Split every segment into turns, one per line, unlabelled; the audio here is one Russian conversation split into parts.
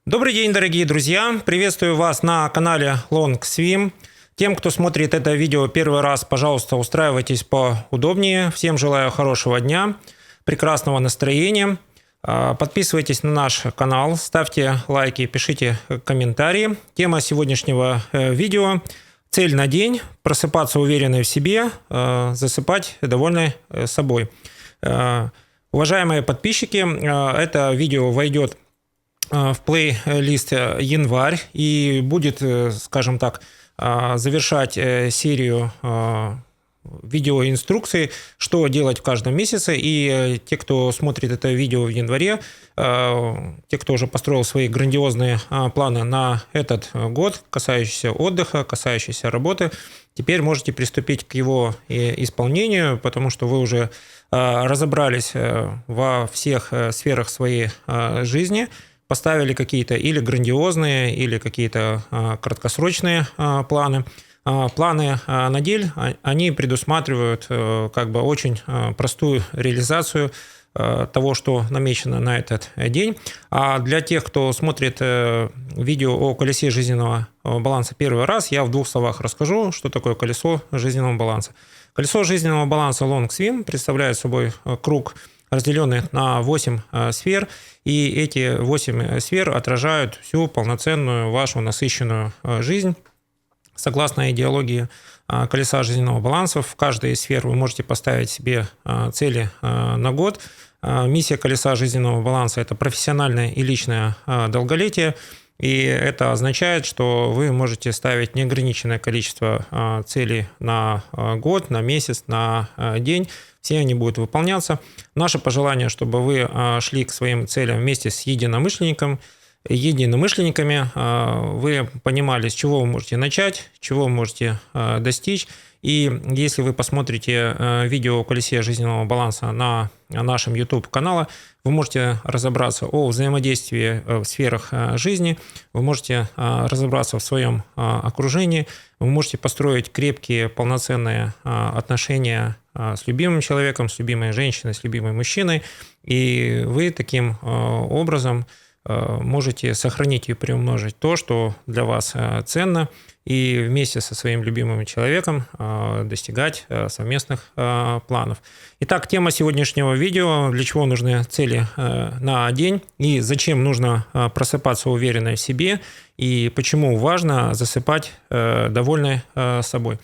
Добрый день, дорогие друзья! Приветствую вас на канале Long Swim. Тем, кто смотрит это видео первый раз, пожалуйста, устраивайтесь поудобнее. Всем желаю хорошего дня, прекрасного настроения. Подписывайтесь на наш канал, ставьте лайки, пишите комментарии. Тема сегодняшнего видео – цель на день – просыпаться уверенной в себе, засыпать довольной собой. Уважаемые подписчики, это видео войдет в плейлист январь и будет, скажем так, завершать серию видеоинструкций, что делать в каждом месяце. И те, кто смотрит это видео в январе, те, кто уже построил свои грандиозные планы на этот год, касающиеся отдыха, касающиеся работы, теперь можете приступить к его исполнению, потому что вы уже разобрались во всех сферах своей жизни, поставили какие-то или грандиозные, или какие-то краткосрочные планы. Планы на день, они предусматривают как бы очень простую реализацию того, что намечено на этот день. А для тех, кто смотрит видео о колесе жизненного баланса первый раз, я в двух словах расскажу, что такое колесо жизненного баланса. Колесо жизненного баланса Long Swim представляет собой круг, разделенный на 8 сфер, и эти 8 сфер отражают всю полноценную вашу насыщенную жизнь. Согласно идеологии колеса жизненного баланса, в каждой из сфер вы можете поставить себе цели на год. Миссия колеса жизненного баланса – это профессиональное и личное долголетие. И это означает, что вы можете ставить неограниченное количество целей на год, на месяц, на день. Все они будут выполняться. Наше пожелание, чтобы вы шли к своим целям вместе с единомышленниками, вы понимали, с чего вы можете начать, чего вы можете достичь. И если вы посмотрите видео о колесе жизненного баланса на нашем YouTube-канале, вы можете разобраться о взаимодействии в сферах жизни, вы можете разобраться в своем окружении, вы можете построить крепкие, полноценные отношения с любимым человеком, с любимой женщиной, с любимым мужчиной, и вы таким образом можете сохранить и приумножить то, что для вас ценно, и вместе со своим любимым человеком достигать совместных планов. Итак, тема сегодняшнего видео – для чего нужны цели на день, и зачем нужно просыпаться уверенной в себе, и почему важно засыпать довольной собой.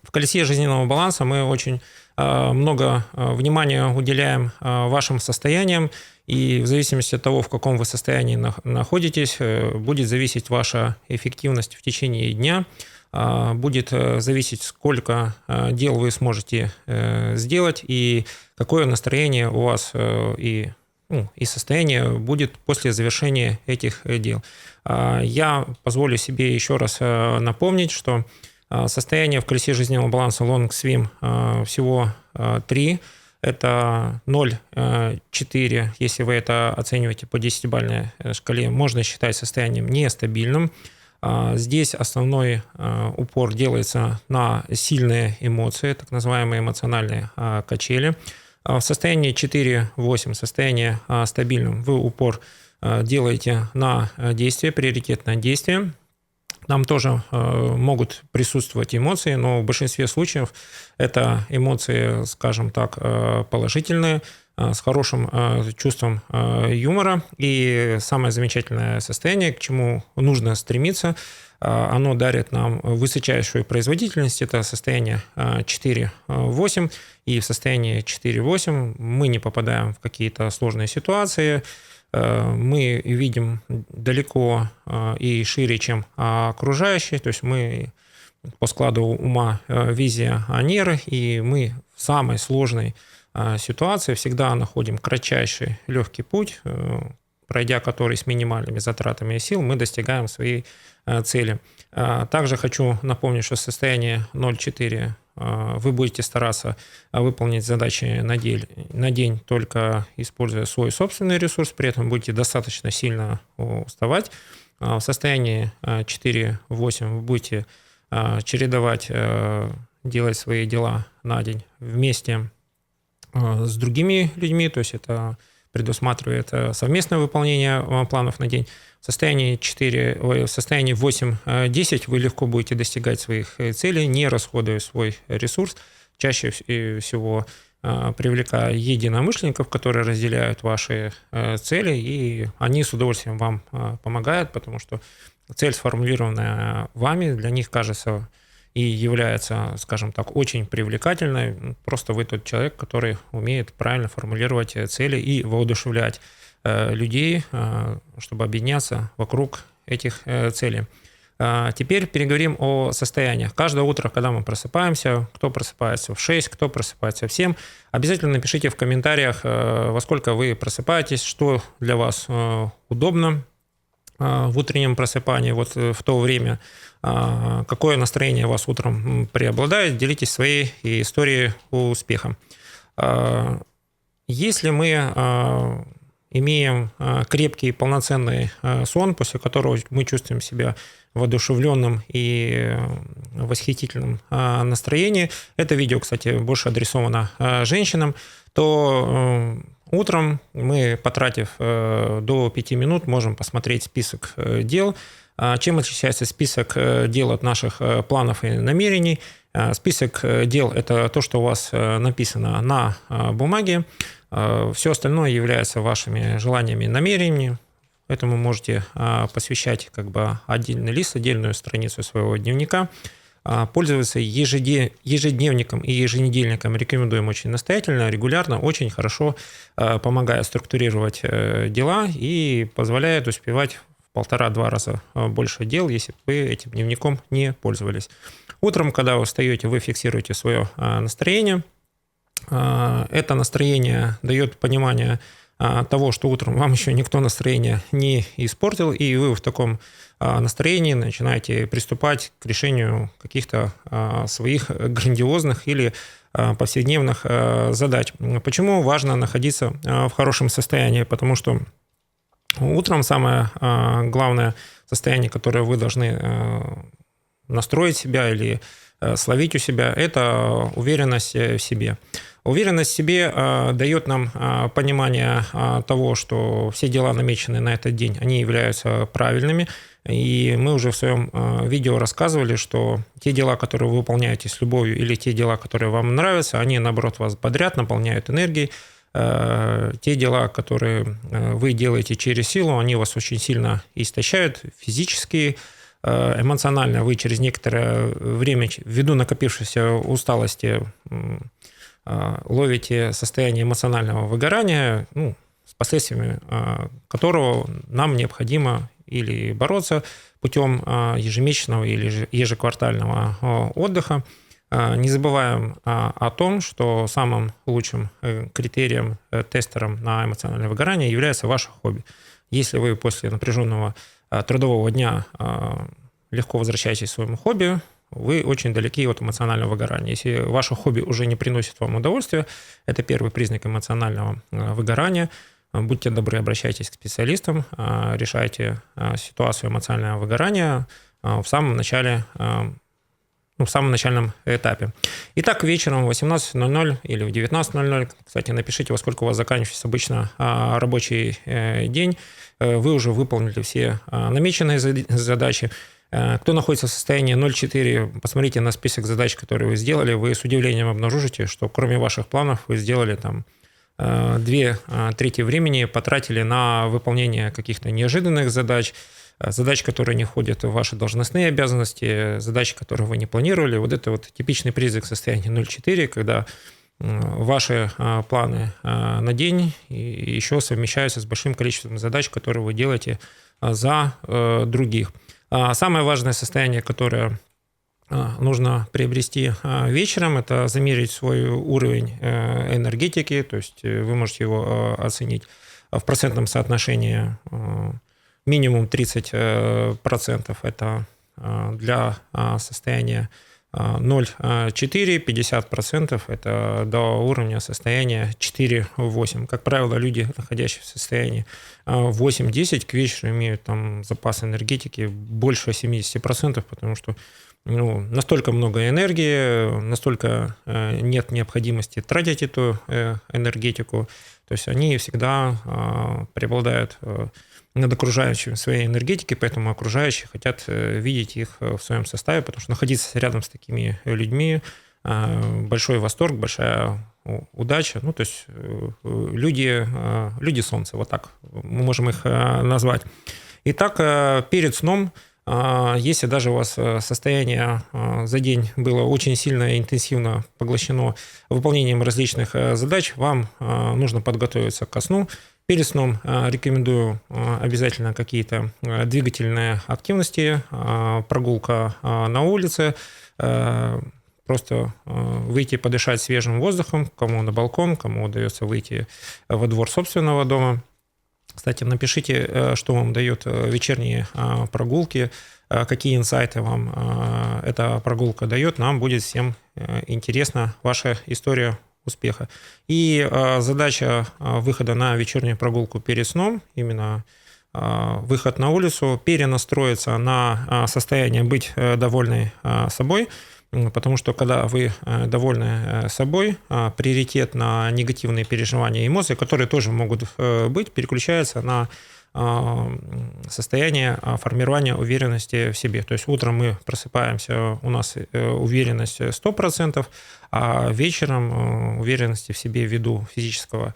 В колесе жизненного баланса мы очень много внимания уделяем вашим состояниям, и в зависимости от того, в каком вы состоянии находитесь, будет зависеть ваша эффективность в течение дня, будет зависеть, сколько дел вы сможете сделать, и какое настроение у вас и состояние будет после завершения этих дел. Я позволю себе еще раз напомнить, что состояние в колесе жизненного баланса Long Swim всего 3. Это 0, 4, если вы это оцениваете по 10-бальной шкале, можно считать состоянием нестабильным. Здесь основной упор делается на сильные эмоции, так называемые эмоциональные качели. В состоянии 4-8, состояние стабильным, вы упор делаете на действие, приоритет на действие. Там тоже могут присутствовать эмоции, но в большинстве случаев это эмоции, скажем так, положительные, с хорошим чувством юмора. И самое замечательное состояние, к чему нужно стремиться, оно дарит нам высочайшую производительность, это состояние 4-8. И в состоянии 4-8 мы не попадаем в какие-то сложные ситуации, мы видим далеко и шире, чем окружающие, то есть мы по складу ума визионеры, и мы в самой сложной ситуации всегда находим кратчайший легкий путь, пройдя который с минимальными затратами сил, мы достигаем своей цели. Также хочу напомнить, что состояние 0,4 вы будете стараться выполнить задачи на день, только используя свой собственный ресурс, при этом будете достаточно сильно уставать. В состоянии 4-8 вы будете чередовать, делать свои дела на день вместе с другими людьми, то есть это предусматривает совместное выполнение планов на день. В состоянии 8-10 вы легко будете достигать своих целей, не расходуя свой ресурс, чаще всего привлекая единомышленников, которые разделяют ваши цели, и они с удовольствием вам помогают, потому что цель, сформулированная вами, для них кажется и является, скажем так, очень привлекательной. Просто вы тот человек, который умеет правильно формулировать цели и воодушевлять людей, чтобы объединяться вокруг этих целей. Теперь переговорим о состояниях. Каждое утро, когда мы просыпаемся, кто просыпается в 6, кто просыпается в 7, обязательно напишите в комментариях, во сколько вы просыпаетесь, что для вас удобно в утреннем просыпании, вот в то время, какое настроение у вас утром преобладает, делитесь своей историей успеха. Если мы имеем крепкий полноценный сон, после которого мы чувствуем себя воодушевленным и восхитительном настроении, это видео, кстати, больше адресовано женщинам, то утром мы, потратив до 5 минут, можем посмотреть список дел. Чем отличается список дел от наших планов и намерений? Список дел – это то, что у вас написано на бумаге. Все остальное является вашими желаниями и намерениями. Этому можете посвящать как бы отдельный лист, отдельную страницу своего дневника. Пользоваться ежедневником и еженедельником рекомендуем очень настоятельно, регулярно, очень хорошо помогает структурировать дела и позволяет успевать в 1,5-2 раза больше дел, если бы вы этим дневником не пользовались. Утром, когда вы встаете, вы фиксируете свое настроение. Это настроение дает понимание того, что утром вам еще никто настроение не испортил, и вы в таком настроении начинаете приступать к решению каких-то своих грандиозных или повседневных задач. Почему важно находиться в хорошем состоянии? Потому что утром самое главное состояние, которое вы должны настроить себя или словить у себя, это уверенность в себе. Уверенность в себе дает нам понимание того, что все дела, намеченные на этот день, они являются правильными. И мы уже в своем видео рассказывали, что те дела, которые вы выполняете с любовью, или те дела, которые вам нравятся, они, наоборот, вас бодрят, наполняют энергией. Те дела, которые вы делаете через силу, они вас очень сильно истощают физически, эмоционально. Вы через некоторое время, ввиду накопившейся усталости, ловите состояние эмоционального выгорания, с последствиями которого нам необходимо или бороться путем ежемесячного или ежеквартального отдыха. Не забываем о том, что самым лучшим критерием, тестером на эмоциональное выгорание является ваше хобби. Если вы после напряженного трудового дня легко возвращаетесь к своему хобби, вы очень далеки от эмоционального выгорания. Если ваше хобби уже не приносит вам удовольствия, это первый признак эмоционального выгорания. Будьте добры, обращайтесь к специалистам, решайте ситуацию эмоционального выгорания в самом начальном этапе. Итак, вечером в 18:00 или в 19:00, кстати, напишите, во сколько у вас заканчивается обычно рабочий день, вы уже выполнили все намеченные задачи. Кто находится в состоянии 0,4, посмотрите на список задач, которые вы сделали, вы с удивлением обнаружите, что кроме ваших планов вы сделали там 2/3 времени потратили на выполнение каких-то неожиданных задач, задач, которые не входят в ваши должностные обязанности, задачи, которые вы не планировали. Вот это вот типичный признак состояния 0,4, когда ваши планы на день еще совмещаются с большим количеством задач, которые вы делаете за других. Самое важное состояние, которое нужно приобрести вечером, это замерить свой уровень энергетики, то есть вы можете его оценить в процентном соотношении минимум 30%, это для состояния 0,4, 50% это до уровня состояния 4,8. Как правило, люди, находящиеся в состоянии 8-10, к вечеру имеют там запас энергетики больше 70%, потому что настолько много энергии, настолько нет необходимости тратить эту энергетику. То есть они всегда преобладают над окружающими своей энергетикой, поэтому окружающие хотят видеть их в своем составе, потому что находиться рядом с такими людьми большой восторг, большая удача. Ну, то есть люди солнца, вот так мы можем их назвать. Итак, перед сном, если даже у вас состояние за день было очень сильно и интенсивно поглощено выполнением различных задач, вам нужно подготовиться ко сну. Перед сном рекомендую обязательно какие-то двигательные активности, прогулка на улице, просто выйти подышать свежим воздухом, кому на балкон, кому удается выйти во двор собственного дома. Кстати, напишите, что вам дают вечерние прогулки, какие инсайты вам эта прогулка дает. Нам будет всем интересна ваша история успеха. И задача выхода на вечернюю прогулку перед сном, именно выход на улицу, перенастроиться на состояние быть довольной собой, потому что когда вы довольны собой, приоритет на негативные переживания и эмоции, которые тоже могут быть, переключается на состояние формирования уверенности в себе. То есть утром мы просыпаемся, у нас уверенность 100%, а вечером уверенности в себе ввиду физического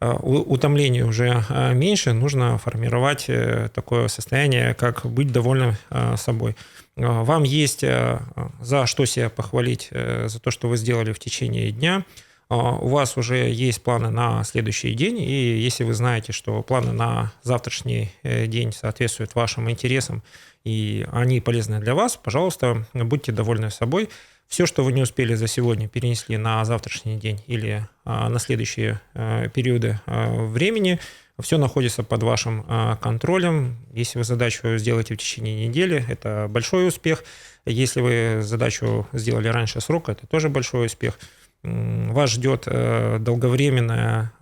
утомления уже меньше, нужно формировать такое состояние, как быть довольным собой. Вам есть за что себя похвалить, за то, что вы сделали в течение дня. У вас уже есть планы на следующий день, и если вы знаете, что планы на завтрашний день соответствуют вашим интересам, и они полезны для вас, пожалуйста, будьте довольны собой. Все, что вы не успели за сегодня, перенесли на завтрашний день или на следующие периоды времени, все находится под вашим контролем. Если вы задачу сделаете в течение недели, это большой успех. Если вы задачу сделали раньше срока, это тоже большой успех. Вас ждет долговременная,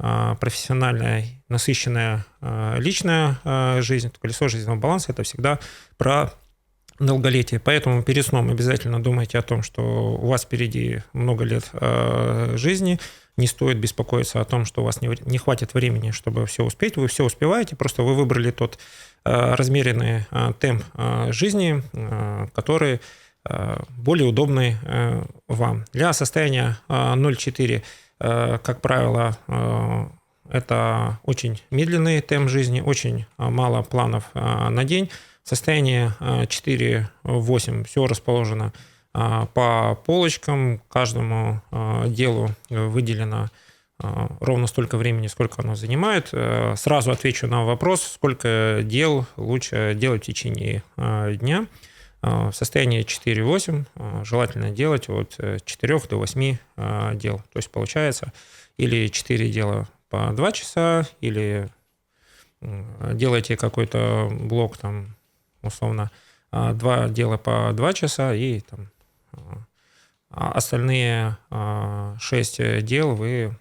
профессиональная, насыщенная личная жизнь. Колесо жизненного баланса – это всегда про долголетие. Поэтому перед сном обязательно думайте о том, что у вас впереди много лет жизни. Не стоит беспокоиться о том, что у вас не хватит времени, чтобы все успеть. Вы все успеваете, просто вы выбрали тот размеренный темп жизни, который более удобный вам. Для состояния 0,4, как правило, это очень медленный темп жизни, очень мало планов на день. Состояние 4-8 все расположено по полочкам, каждому делу выделено ровно столько времени, сколько оно занимает. Сразу отвечу на вопрос, сколько дел лучше делать в течение дня. В состоянии 4-8 желательно делать от 4 до 8 дел. То есть получается или 4 дела по 2 часа, или делаете какой-то блок, там, условно, 2 дела по 2 часа, и там, остальные 6 дел вы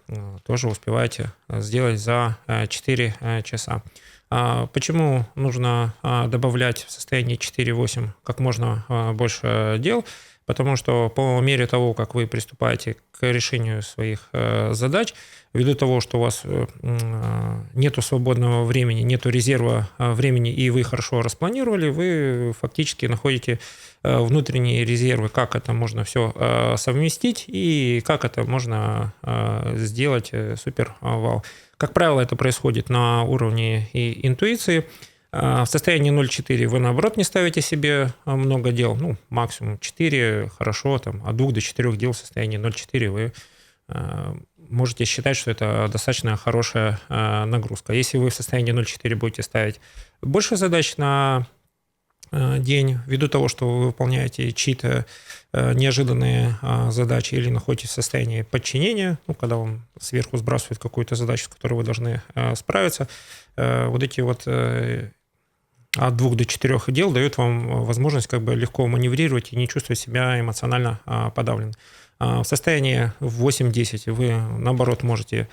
тоже успеваете сделать за 4 часа. Почему нужно добавлять в состоянии 4-8 как можно больше дел? Потому что по мере того, как вы приступаете к решению своих задач, ввиду того, что у вас нет свободного времени, нет резерва времени, и вы хорошо распланировали, вы фактически находите внутренние резервы, как это можно все совместить и как это можно сделать супер вау. Как правило, это происходит на уровне и интуиции. В состоянии 0,4 вы, наоборот, не ставите себе много дел, ну, максимум 4, хорошо, там, от 2 до 4 дел в состоянии 0,4 вы можете считать, что это достаточно хорошая нагрузка. Если вы в состоянии 0,4 будете ставить больше задач на день, ввиду того, что вы выполняете чьи-то неожиданные задачи или находитесь в состоянии подчинения, ну, когда вам сверху сбрасывают какую-то задачу, с которой вы должны справиться, вот эти вот от 2 до 4 дел дают вам возможность как бы легко маневрировать и не чувствовать себя эмоционально подавлен. В состоянии 8-10 вы, наоборот, можете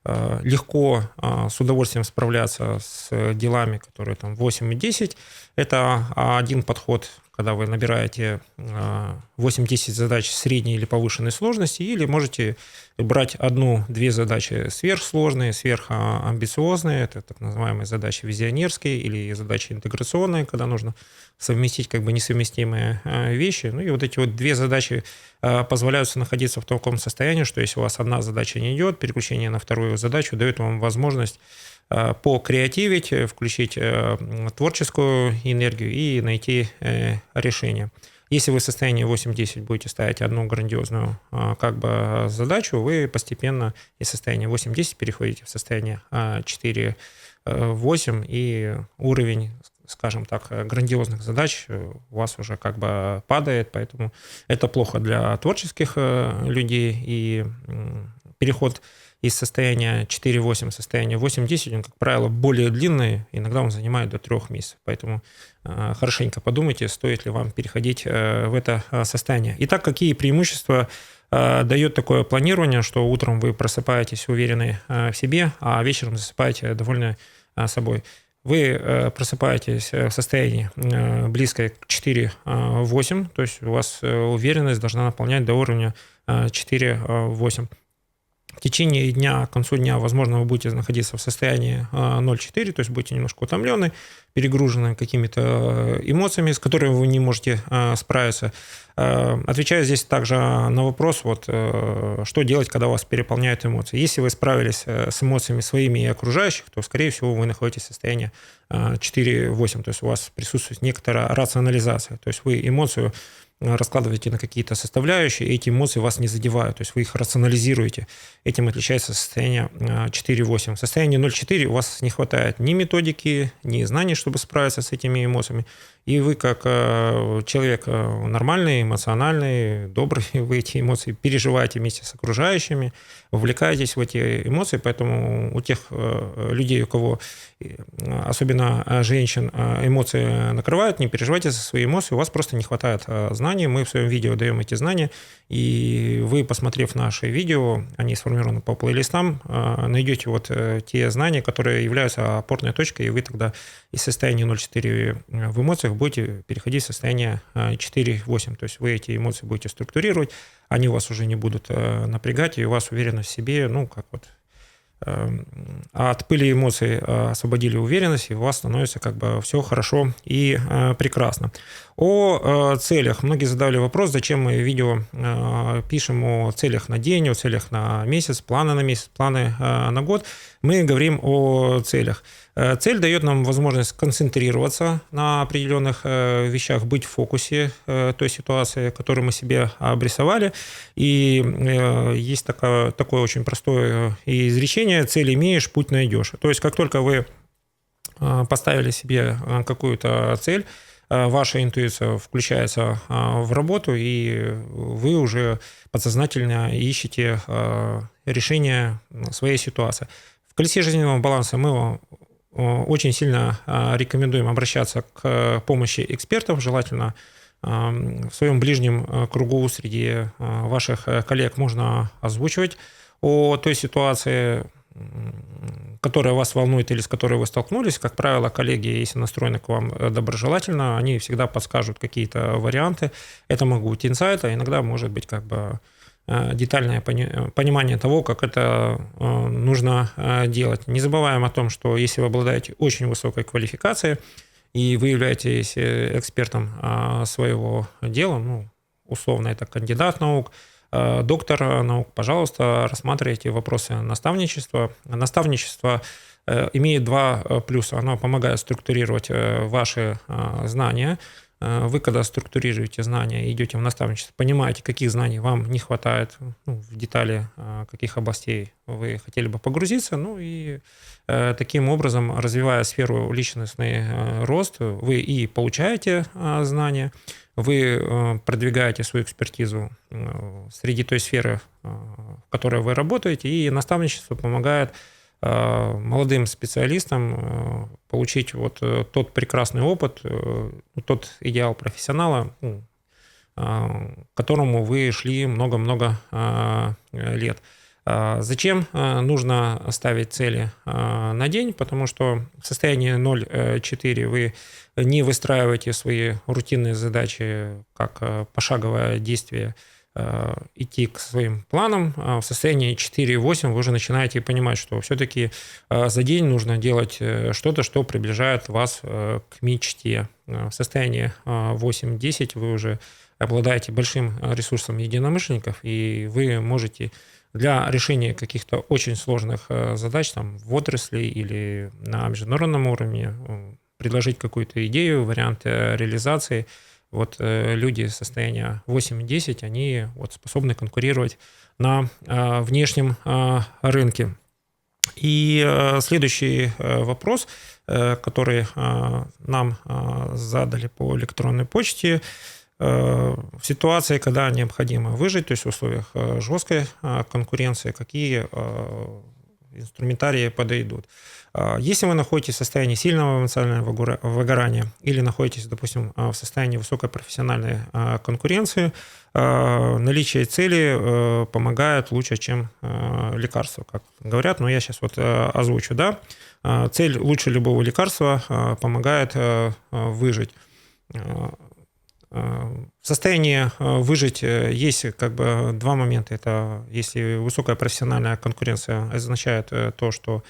легко, с удовольствием справляться с делами, которые там 8 и 10. Это один подход когда вы набираете 8-10 задач средней или повышенной сложности, или можете брать одну-две задачи сверхсложные, сверхамбициозные, это так называемые задачи визионерские или задачи интеграционные, когда нужно совместить как бы несовместимые вещи. Ну и вот эти вот две задачи позволяют находиться в таком состоянии, что если у вас одна задача не идет, переключение на вторую задачу дает вам возможность покреативить, включить творческую энергию и найти решение. Если вы в состоянии 8-10 будете ставить одну грандиозную как бы задачу, вы постепенно из состояния 8-10 переходите в состояние 4-8, и уровень, скажем так, грандиозных задач у вас уже как бы падает, поэтому это плохо для творческих людей, и переход из состояния 4-8 в состояние 8-10, он, как правило, более длинный, иногда он занимает до 3 месяцев. Поэтому хорошенько подумайте, стоит ли вам переходить в это состояние. Итак, какие преимущества дает такое планирование, что утром вы просыпаетесь уверенные в себе, а вечером засыпаете довольны собой? Вы просыпаетесь в состоянии близкое к 4-8, то есть у вас уверенность должна наполнять до уровня 4-8. В течение дня, к концу дня, возможно, вы будете находиться в состоянии 0,4, то есть будете немножко утомлены, перегружены какими-то эмоциями, с которыми вы не можете справиться. Отвечаю здесь также на вопрос, вот, что делать, когда вас переполняют эмоции. Если вы справились с эмоциями своими и окружающих, то, скорее всего, вы находитесь в состоянии 4-8, то есть у вас присутствует некоторая рационализация, то есть вы эмоцию раскладываете на какие-то составляющие, и эти эмоции вас не задевают, то есть вы их рационализируете. Этим отличается состояние 4-8. В состоянии 0,4 у вас не хватает ни методики, ни знаний, чтобы справиться с этими эмоциями. И вы, как человек нормальный, эмоциональный, добрый, вы эти эмоции переживаете вместе с окружающими, вовлекаетесь в эти эмоции, поэтому у тех людей, у кого, особенно женщин, эмоции накрывают, не переживайте за свои эмоции, у вас просто не хватает знаний. Мы в своем видео даем эти знания, и вы, посмотрев наши видео, они сформированы по плейлистам, найдете вот те знания, которые являются опорной точкой, и вы тогда из состояния 0,4 в эмоциях будете переходить в состояние 4-8. То есть вы эти эмоции будете структурировать, они вас уже не будут напрягать, и у вас уверенность в себе, ну, как вот от пыли эмоций освободили уверенность, и у вас становится как бы все хорошо и прекрасно. О целях. Многие задали вопрос, зачем мы видео пишем о целях на день, о целях на месяц, планы на месяц, планы на год. Мы говорим о целях. Цель дает нам возможность концентрироваться на определенных вещах, быть в фокусе той ситуации, которую мы себе обрисовали. И есть такое очень простое изречение: цель имеешь, путь найдешь. То есть как только вы поставили себе какую-то цель, ваша интуиция включается в работу, и вы уже подсознательно ищете решение своей ситуации. В колесе жизненного баланса мы очень сильно рекомендуем обращаться к помощи экспертов, желательно в своем ближнем кругу среди ваших коллег можно озвучивать о той ситуации, которая вас волнует или с которой вы столкнулись. Как правило, коллеги, если настроены к вам доброжелательно, они всегда подскажут какие-то варианты. Это могут быть инсайты, а иногда может быть как бы детальное понимание того, как это нужно делать. Не забываем о том, что если вы обладаете очень высокой квалификацией и вы являетесь экспертом своего дела, ну, условно, это кандидат наук, доктор наук, пожалуйста, рассматривайте вопросы наставничества. Наставничество имеет два плюса. Оно помогает структурировать ваши знания. Вы, когда структурируете знания, идете в наставничество, понимаете, каких знаний вам не хватает, ну, в детали каких областей вы хотели бы погрузиться, ну и таким образом, развивая сферу личностный рост, вы и получаете знания, вы продвигаете свою экспертизу среди той сферы, в которой вы работаете, и наставничество помогает молодым специалистам получить вот тот прекрасный опыт, тот идеал профессионала, к которому вы шли много-много лет. Зачем нужно ставить цели на день? Потому что в состоянии 0,4 вы не выстраиваете свои рутинные задачи как пошаговое действие, идти к своим планам. В состоянии 4,8 вы уже начинаете понимать, что все-таки за день нужно делать что-то, что приближает вас к мечте. В состоянии 8-10 вы уже обладаете большим ресурсом единомышленников, и вы можете для решения каких-то очень сложных задач там, в отрасли или на международном уровне предложить какую-то идею, вариант реализации. Вот люди состояния 8-10, они вот способны конкурировать на внешнем рынке. И следующий вопрос, который нам задали по электронной почте, в ситуации, когда необходимо выжить, то есть в условиях жесткой конкуренции, какие инструментарии подойдут. Если вы находитесь в состоянии сильного эмоционального выгорания или находитесь, допустим, в состоянии высокой профессиональной конкуренции, наличие цели помогает лучше, чем лекарство, как говорят, но я сейчас вот озвучу, да. Цель лучше любого лекарства помогает выжить. В состоянии выжить есть как бы два момента. Это если высокая профессиональная конкуренция означает то, что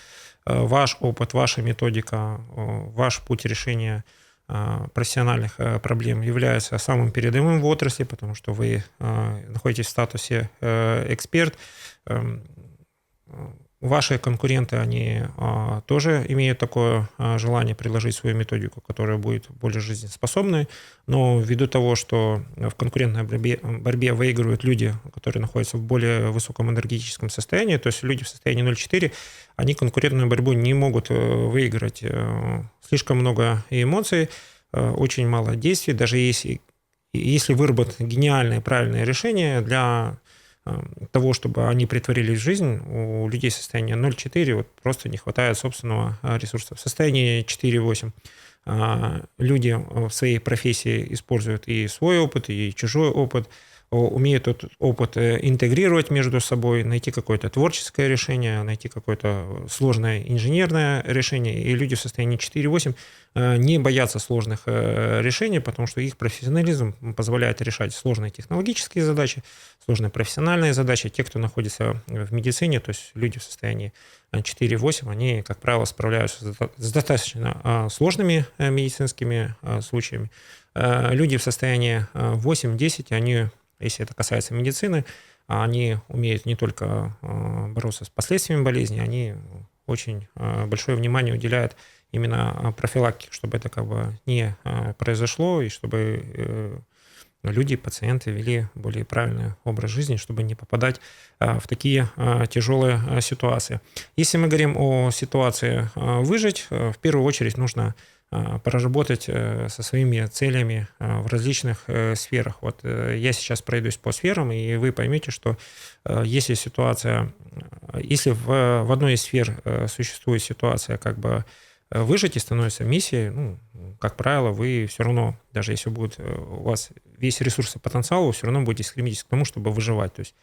ваш опыт, ваша методика, ваш путь решения профессиональных проблем является самым передовым в отрасли, потому что вы находитесь в статусе эксперт. Ваши конкуренты, они тоже имеют такое желание предложить свою методику, которая будет более жизнеспособной, но ввиду того, что в конкурентной борьбе выигрывают люди, которые находятся в более высоком энергетическом состоянии, то есть люди в состоянии 0,4, они конкурентную борьбу не могут выиграть. Слишком много эмоций, очень мало действий, даже если выработать гениальное правильное решение для того, чтобы они притворились в жизнь, у людей состояния 0,4 вот просто не хватает собственного ресурса. В состоянии 4,8 люди в своей профессии используют и свой опыт, и чужой опыт, умеют этот опыт интегрировать между собой, найти какое-то творческое решение, найти какое-то сложное инженерное решение. И люди в состоянии 4,8 не боятся сложных решений, потому что их профессионализм позволяет решать сложные технологические задачи, сложные профессиональные задачи. Те, кто находится в медицине, то есть люди в состоянии 4,8, они, как правило, справляются с достаточно сложными медицинскими случаями. Люди в состоянии 8-10, они, если это касается медицины, они умеют не только бороться с последствиями болезни, они очень большое внимание уделяют именно профилактике, чтобы это как бы не произошло, и чтобы люди, пациенты вели более правильный образ жизни, чтобы не попадать в такие тяжелые ситуации. Если мы говорим о ситуации выжить, в первую очередь нужно проработать со своими целями в различных сферах. Вот я сейчас пройдусь по сферам, и вы поймете, что если в одной из сфер существует ситуация как бы выжить и становится миссией, как правило, вы все равно, даже если будет у вас весь ресурс и потенциал, вы все равно будете стремиться к тому, чтобы выживать. То есть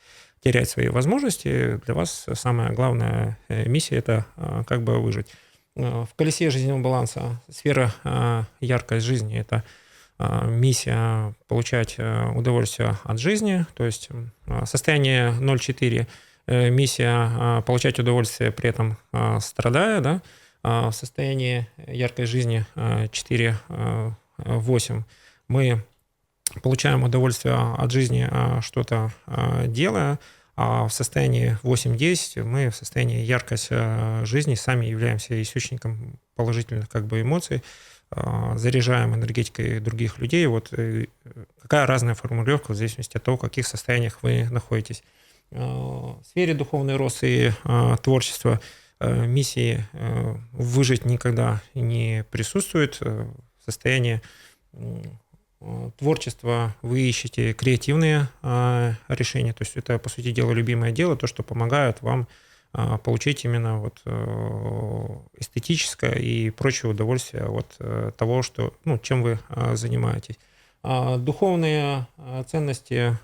терять свои возможности для вас самая главная миссия – это как бы выжить. В колесе жизненного баланса сфера яркость жизни – это миссия получать удовольствие от жизни, то есть состояние 0,4 – миссия получать удовольствие, при этом страдая, да? В состоянии яркой жизни 4,8 мы получаем удовольствие от жизни, что-то делая, а в состоянии 8-10 мы в состоянии яркость жизни сами являемся источником положительных как бы эмоций, заряжаем энергетикой других людей. Вот какая разная формулировка в зависимости от того, в каких состояниях вы находитесь. В сфере духовный рост и творчества миссии выжить никогда не присутствует. В состоянии творчества вы ищете креативные решения, то есть это, по сути дела, любимое дело, то, что помогает вам получить именно вот эстетическое и прочее удовольствие от того, чем вы занимаетесь. Духовные ценности,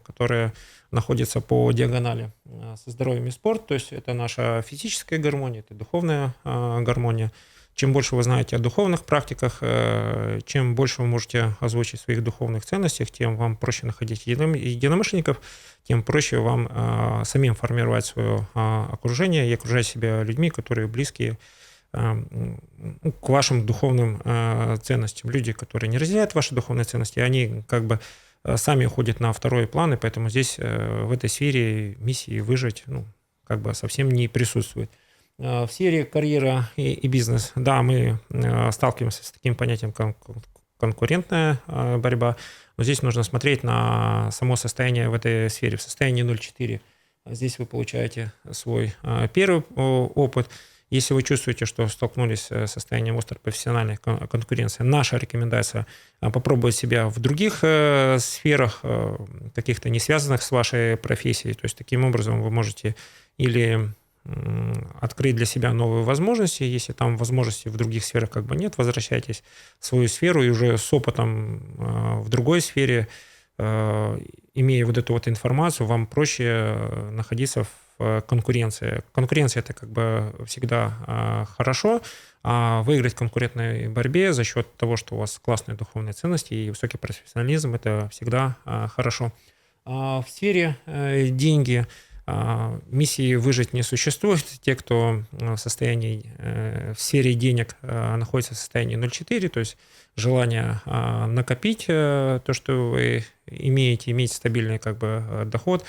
которые находятся по диагонали со здоровьем и спорт, то есть это наша физическая гармония, это духовная гармония. Чем больше вы знаете о духовных практиках, чем больше вы можете озвучить своих духовных ценностях, тем вам проще находить единомышленников, тем проще вам самим формировать свое окружение и окружать себя людьми, которые близкие к вашим духовным ценностям. Люди, которые не разделяют ваши духовные ценности, они как бы сами уходят на второй план, и поэтому здесь в этой сфере миссии выжить как бы совсем не присутствует. В сфере карьера и бизнес, да, мы сталкиваемся с таким понятием, как конкурентная борьба, но здесь нужно смотреть на само состояние в этой сфере, в состоянии 0,4. Здесь вы получаете свой первый опыт. Если вы чувствуете, что столкнулись с состоянием острой профессиональной конкуренции, наша рекомендация попробовать себя в других сферах, каких-то не связанных с вашей профессией. То есть таким образом вы можете или открыть для себя новые возможности, если там возможностей в других сферах как бы нет, возвращайтесь в свою сферу и уже с опытом в другой сфере, имея вот эту вот информацию, вам проще находиться в конкуренции. Конкуренция – это как бы всегда хорошо, а выиграть в конкурентной борьбе за счет того, что у вас классные духовные ценности и высокий профессионализм – это всегда хорошо. В сфере деньги миссии выжить не существует. Те, кто в сфере денег находится в состоянии 0,4, то есть желание накопить то, что вы имеете, иметь стабильный как бы доход,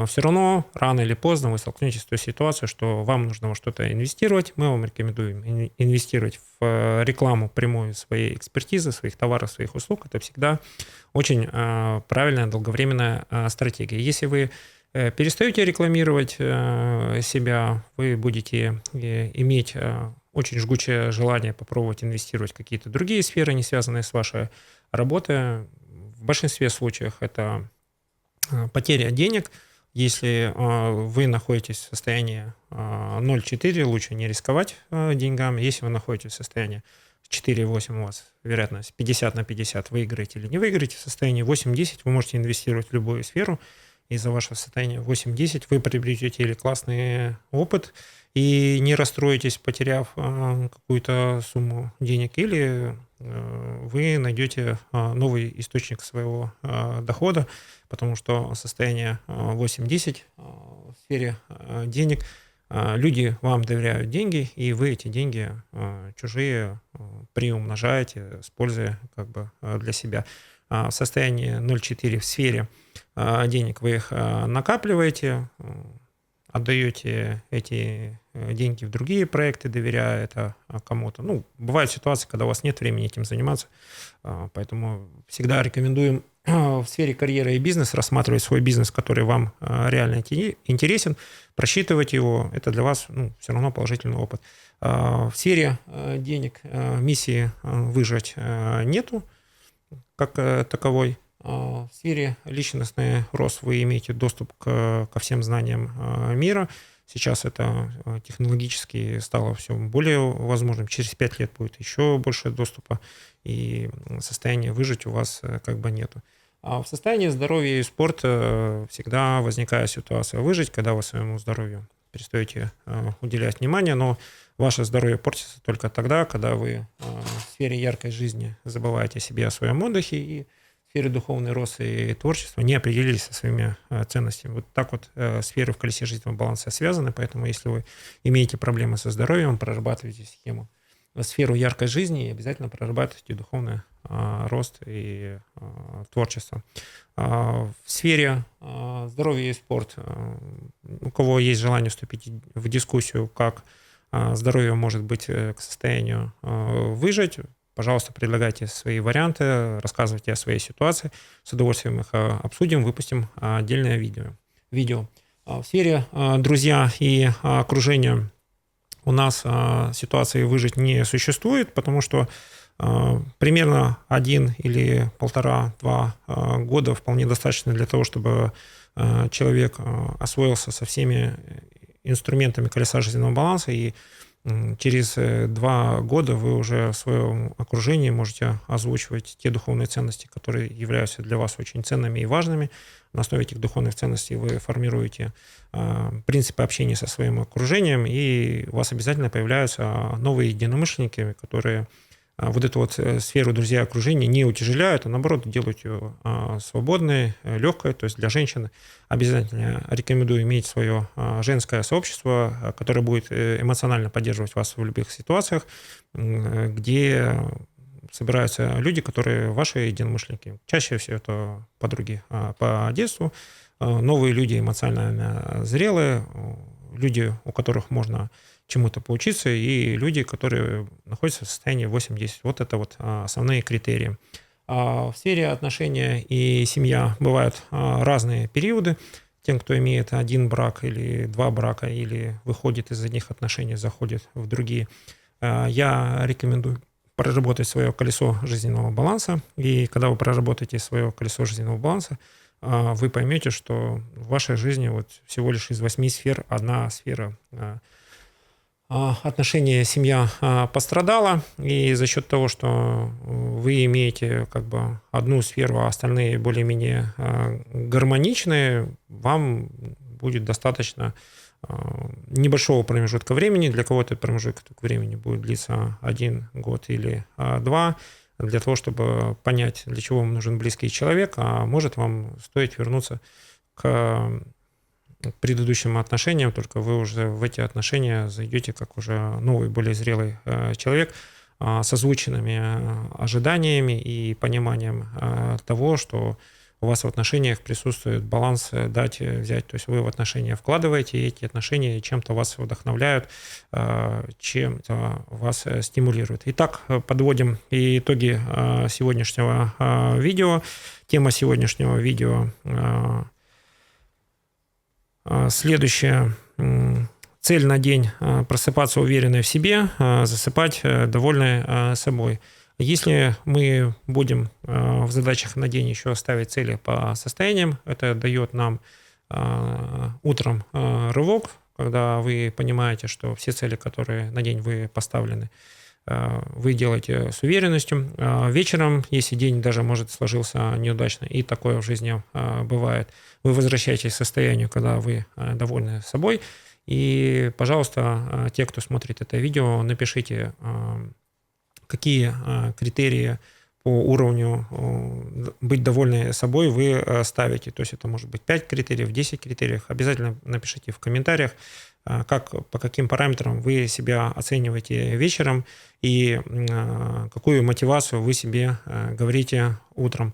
все равно рано или поздно вы столкнетесь с той ситуацией, что вам нужно во что-то инвестировать. Мы вам рекомендуем инвестировать в рекламу прямую своей экспертизы, своих товаров, своих услуг. Это всегда очень правильная долговременная стратегия. Если вы перестаете рекламировать себя, вы будете иметь очень жгучее желание попробовать инвестировать в какие-то другие сферы, не связанные с вашей работой. В большинстве случаев это потеря денег. Если вы находитесь в состоянии 0,4, лучше не рисковать деньгами. Если вы находитесь в состоянии 4,8, у вас вероятность 50/50, выиграете или не выиграете. В состоянии 8-10 вы можете инвестировать в любую сферу. Из-за вашего состояния 8-10 вы приобретете или классный опыт и не расстроитесь, потеряв какую-то сумму денег, или вы найдете новый источник своего дохода, потому что состояние 8-10 в сфере денег, люди вам доверяют деньги, и вы эти деньги чужие приумножаете, используя как бы для себя. В состоянии 0,4 в сфере денег вы их накапливаете, отдаете эти деньги в другие проекты, доверяя это кому-то. Бывают ситуации, когда у вас нет времени этим заниматься, поэтому всегда рекомендуем в сфере карьеры и бизнеса рассматривать свой бизнес, который вам реально интересен, просчитывать его. Это для вас все равно положительный опыт. В сфере денег миссии выжить нету как таковой. В сфере личностный рост вы имеете доступ ко всем знаниям мира. Сейчас это технологически стало все более возможным. Через 5 лет будет еще больше доступа, и состояния выжить у вас как бы нету. А в состоянии здоровья и спорта всегда возникает ситуация выжить, когда вы своему здоровью перестаете уделять внимание, но ваше здоровье портится только тогда, когда вы в сфере яркой жизни забываете о себе, о своем отдыхе, и в сфере духовный рост и творчества не определились со своими ценностями. Вот так вот сферы в колесе жизненного баланса связаны, поэтому если вы имеете проблемы со здоровьем, прорабатывайте схему в сферу яркой жизни и обязательно прорабатывайте духовный рост и творчество. В сфере здоровья и спорта, у кого есть желание вступить в дискуссию, как здоровье может быть к состоянию выжить, пожалуйста, предлагайте свои варианты, рассказывайте о своей ситуации. С удовольствием их обсудим, выпустим отдельное видео. В сфере друзья и окружения у нас ситуации выжить не существует, потому что примерно 1 или 1,5-2 года вполне достаточно для того, чтобы человек освоился со всеми инструментами колеса жизненного баланса и через 2 года вы уже в своем окружении можете озвучивать те духовные ценности, которые являются для вас очень ценными и важными. На основе этих духовных ценностей вы формируете принципы общения со своим окружением, и у вас обязательно появляются новые единомышленники, которые вот эту вот сферу друзья окружения не утяжеляют, а наоборот делают ее свободной, легкой. То есть для женщины обязательно рекомендую иметь свое женское сообщество, которое будет эмоционально поддерживать вас в любых ситуациях, где собираются люди, которые ваши единомышленники. Чаще всего это подруги по детству, новые люди эмоционально зрелые, люди, у которых можно чему-то поучиться, и люди, которые находятся в состоянии 8-10. Вот это вот основные критерии. В сфере отношения и семья бывают разные периоды. Тем, кто имеет 1 брак или 2 брака, или выходит из одних отношений, заходит в другие, я рекомендую проработать свое колесо жизненного баланса. И когда вы проработаете свое колесо жизненного баланса, вы поймете, что в вашей жизни вот всего лишь из 8 сфер 1 сфера отношения семья пострадала, и за счет того, что вы имеете как бы 1 сферу, а остальные более-менее гармоничные, вам будет достаточно небольшого промежутка времени. Для кого-то промежуток времени будет длиться 1 год или 2, для того, чтобы понять, для чего вам нужен близкий человек, а может вам стоит вернуться к предыдущим отношениям, только вы уже в эти отношения зайдете как уже новый, более зрелый человек с озвученными ожиданиями и пониманием того, что у вас в отношениях присутствует баланс дать, взять. То есть вы в отношения вкладываете, и эти отношения чем-то вас вдохновляют, чем-то вас стимулируют. Итак, подводим итоги сегодняшнего видео. Тема сегодняшнего видео следующая. Цель на день – просыпаться уверенной в себе, засыпать довольной собой. Если мы будем в задачах на день еще ставить цели по состояниям, это дает нам утром рывок, когда вы понимаете, что все цели, которые на день вы поставлены, вы делаете с уверенностью. Вечером, если день даже, может, сложился неудачно, и такое в жизни бывает, вы возвращаетесь к состоянию, когда вы довольны собой. И, пожалуйста, те, кто смотрит это видео, напишите, какие критерии по уровню быть довольны собой вы ставите. То есть это может быть 5 критериев, 10 критериев. Обязательно напишите в комментариях, по каким параметрам вы себя оцениваете вечером и какую мотивацию вы себе говорите утром.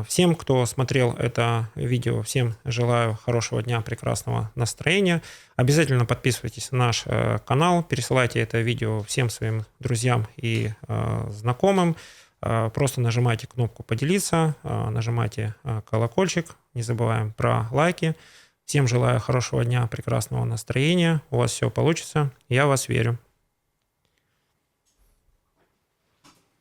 Всем, кто смотрел это видео, всем желаю хорошего дня, прекрасного настроения. Обязательно подписывайтесь на наш канал, пересылайте это видео всем своим друзьям и знакомым. Просто нажимайте кнопку «Поделиться», нажимайте колокольчик, не забываем про лайки. Всем желаю хорошего дня, прекрасного настроения. У вас все получится. Я в вас верю.